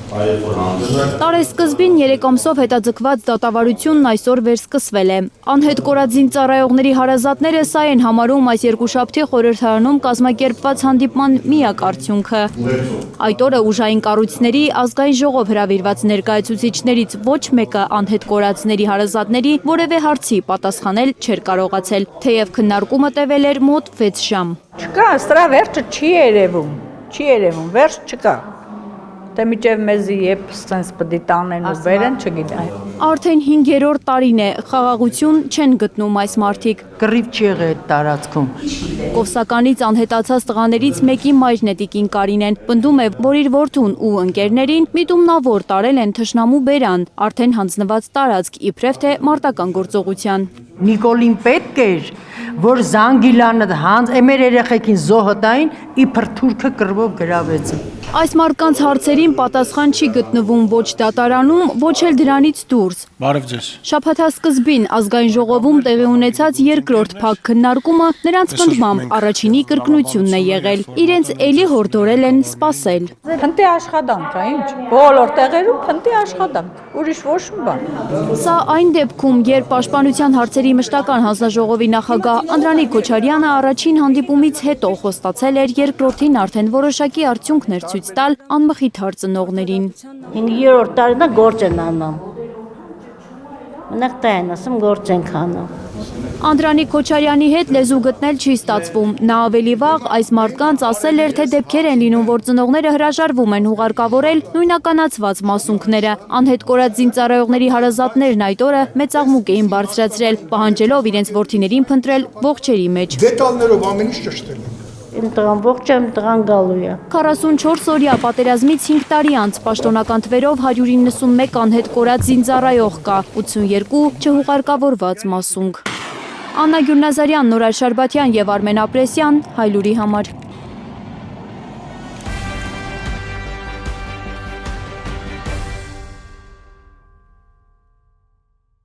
Տարեսկզբին 3 ամսով հետաձգված դատավարությունն այսօր վերսկսվել է։ Անհետ կորած զինծառայողների հարազատները սա են համարում այս երկուշաբթի խորհրդարանում կազմակերպված հանդիպման միակ արդյունքը։ Այդ օրը ուժային կառույցների ազգային ժողով հրավիրված ներկայացուցիչներից ոչ մեկը անհետ կորածների հարազատների որևէ հարցի պատասխանել չէր կարողացել, թեև քննարկումը տևել էր մոտ 6 ժամ։ Չկա, սրա վերջը չի երևում, վերջ չկա։ Թե միջև մեզի երբ սենց պտի տանեն ու բերեն, չգիտեմ։ Արդեն 5-րդ տարին է, խաղաղություն չեն գտնում այս մարդիկ։ Կռիվ չի եղել այդ տարածքում։ Կովսականից անհետացած տղաներից մեկի մայրն է տիկին Կարինեն, պնդում է, որ իր որդուն ու ընկերներին միտումնավոր տարել են թշնամու բերան, արդեն հանձնված տարածք, իբրև թե մարտական գործողության։ Նիկոլին պետք էր, որ Զանգիլանը մեր երեխեքին զոհը տային, իբր թուրքը կռվով գրավեց։ Այս մարդկանց հարցերին պատասխան չի գտնվում ոչ դատարանում, ոչ էլ դրանից դուրս։ Բարև ձեզ։ Շաբաթասկզբին ազգային ժողովում տեղի ունեցած երկրորդ փակ քննարկումը նրանց պնդմամբ առաջինի կրկնությունն է եղել։ Իրենց էլի հորդորել են սպասել։ Փնտի աշխատանք է, ինչ։ Բոլոր տեղերում փնտի աշխատանք, ուրիշ ոչ մի բան։ Սա այն դեպքում, երբ Պաշտպանության հարցերի մշտական հանձնաժողովի նախագահ Անդրանիկ Քոչարյանը առաջին հանդիպումից հետո խոստացել էր երկրորդին արդեն որոշակի արդյունքներ ցույց տալ անմխիթար ծնողներին։ 5-րդ տարին է գործ են անում։ Մնաք տային ասում գործ ենք անում։ Անդրանիկ Քոչարյանի հետ լեզու գտնել չի ստացվում։ Նա ավելի վաղ այս մարդկանց ասել էր, թե դեպքեր են լինում, որ ծնողները հրաժարվում են հուղարկավորել նույնականացված մասունքները։ Անհետ կորած զինծառայողների հարազատներն այդ օրը մեծ աղմուկ էին բարձրացրել, պահանջելով իրենց որդիներին փնտրել ողջերի մեջ։ Դետալներով ամեն ինչ ճշտել են։ Իմ տղան ողջ եմ, տղան գալու է։ 44 օրյա պատերազմից 5 տարի անց պաշտոնական թվերով 191 անհետ կորած զինծառայող կա, 82 չհուղարկավորված մասունք։ Աննա Գյուլնազարյան, Նորայր Շարբաթյան և Արմեն Ապրեսյան, Հայլուրի համար։